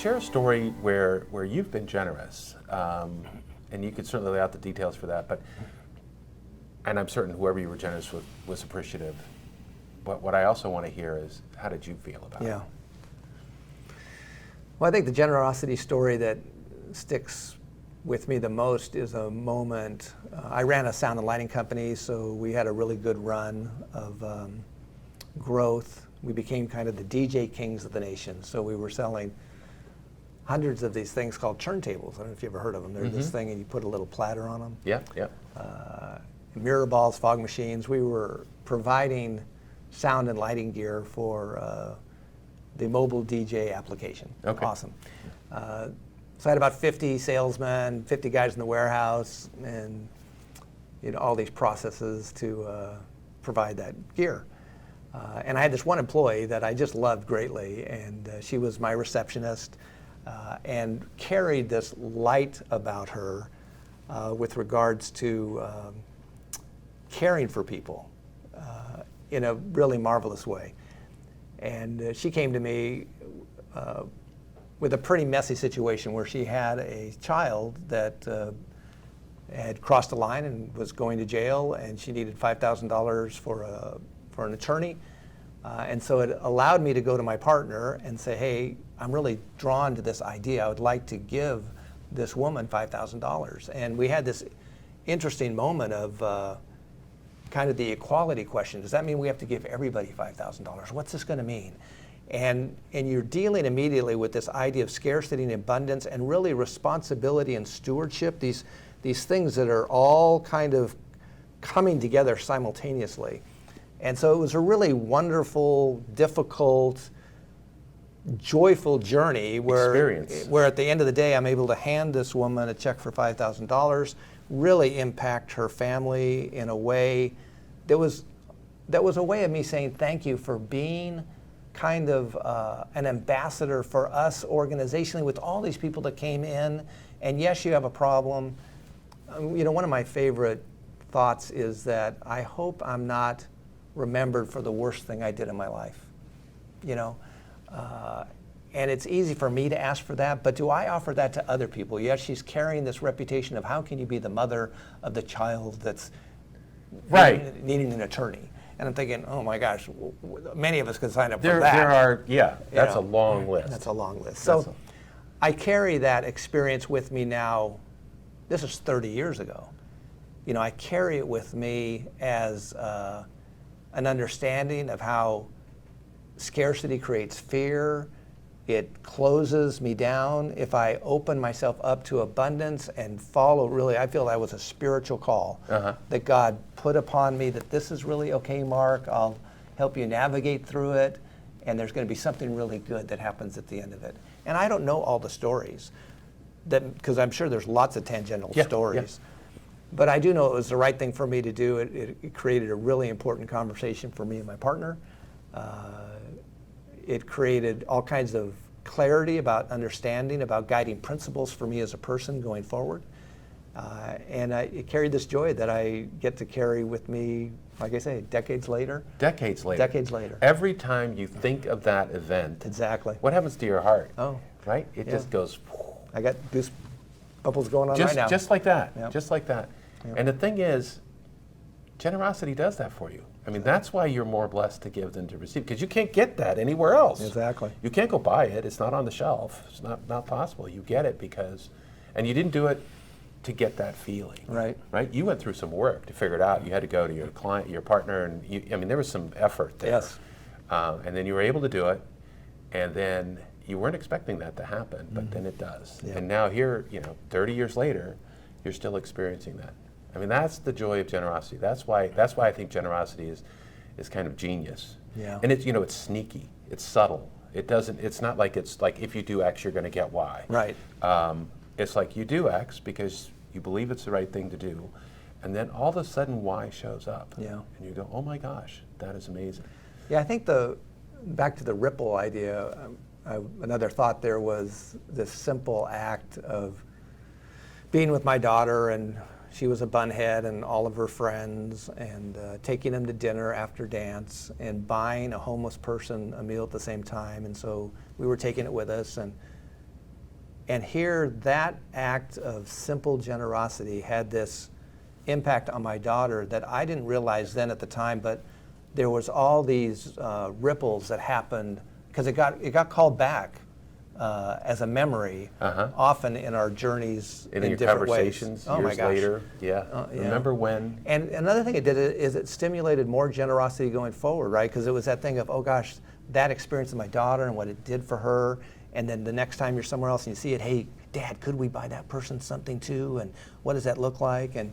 share a story where you've been generous, and you could certainly lay out the details for that, and I'm certain whoever you were generous with was appreciative. But what I also want to hear is, how did you feel about it? Well, I think the generosity story that sticks with me the most is a moment. I ran a sound and lighting company, so we had a really good run of growth. We became kind of the DJ kings of the nation. So we were selling hundreds of these things called Churn tables. I don't know if you ever heard of them. They're this thing, and you put a little platter on them. Yeah. Mirror balls, fog machines. We were providing sound and lighting gear for the mobile DJ application. Okay. Awesome. So I had about 50 salesmen, 50 guys in the warehouse, and all these processes to provide that gear. And I had this one employee that I just loved greatly, and she was my receptionist, and carried this light about her with regards to caring for people in a really marvelous way. And she came to me with a pretty messy situation where she had a child that had crossed the line and was going to jail, and she needed $5,000 for an attorney. And so it allowed me to go to my partner and say, hey, I'm really drawn to this idea. I would like to give this woman $5,000. And we had this interesting moment of kind of the equality question. Does that mean we have to give everybody $5,000? What's this going to mean? And you're dealing immediately with this idea of scarcity and abundance, and really responsibility and stewardship, these things that are all kind of coming together simultaneously. And so it was a really wonderful, difficult, joyful journey where at the end of the day I'm able to hand this woman a check for $5,000, really impact her family in a way that was a way of me saying thank you for being kind of an ambassador for us organizationally with all these people that came in. And yes, you have a problem. One of my favorite thoughts is that I hope I'm not remembered for the worst thing I did in my life. And it's easy for me to ask for that, but do I offer that to other people? Yes, she's carrying this reputation of how can you be the mother of the child that's needing an attorney. And I'm thinking, oh my gosh, many of us could sign up for that. That's a long list. That's a long list. So I carry that experience with me now. This is 30 years ago. I carry it with me as an understanding of how scarcity creates fear. It closes me down. If I open myself up to abundance and follow, really, I feel that was a spiritual call that God put upon me, that this is really okay, Marc. I'll help you navigate through it, and there's going to be something really good that happens at the end of it. And I don't know all the stories, because I'm sure there's lots of tangential stories. But I do know it was the right thing for me to do. It created a really important conversation for me and my partner. It created all kinds of clarity about understanding, about guiding principles for me as a person going forward. And it carried this joy that I get to carry with me, like I say, decades later. Decades later. Every time you think of that event, what happens to your heart? Right? It just goes. I got goosebumps going on right now. Just like that. Just like that. And the thing is, generosity does that for you. I mean, that's why you're more blessed to give than to receive, because you can't get that anywhere else. Exactly. You can't go buy it. It's not on the shelf. It's not possible. You get it because, and you didn't do it to get that feeling. Right. You went through some work to figure it out. You had to go to your client, your partner, and there was some effort there. Yes. And then you were able to do it, and then you weren't expecting that to happen, but then it does. Yeah. And now here, 30 years later, you're still experiencing that. I mean, that's the joy of generosity. That's why I think generosity is kind of genius. Yeah. And it's sneaky. It's subtle. It's not like it's like if you do X, you're going to get Y. Right. It's like you do X because you believe it's the right thing to do, and then all of a sudden Y shows up. Yeah. And you go, oh my gosh, that is amazing. Yeah, I think back to the ripple idea, another thought there was this simple act of being with my daughter, and she was a bunhead, and all of her friends, and taking them to dinner after dance, and buying a homeless person a meal at the same time. And so we were taking it with us, and And here, that act of simple generosity had this impact on my daughter that I didn't realize then at the time, but there was all these ripples that happened because it got called back as a memory, often in our journeys in your different conversations ways. years later. Yeah. Remember when? And another thing it did is it stimulated more generosity going forward, right? Because it was that thing of, oh gosh, that experience of my daughter and what it did for her. And then the next time you're somewhere else and you see it, hey, Dad, could we buy that person something too? And what does that look like? And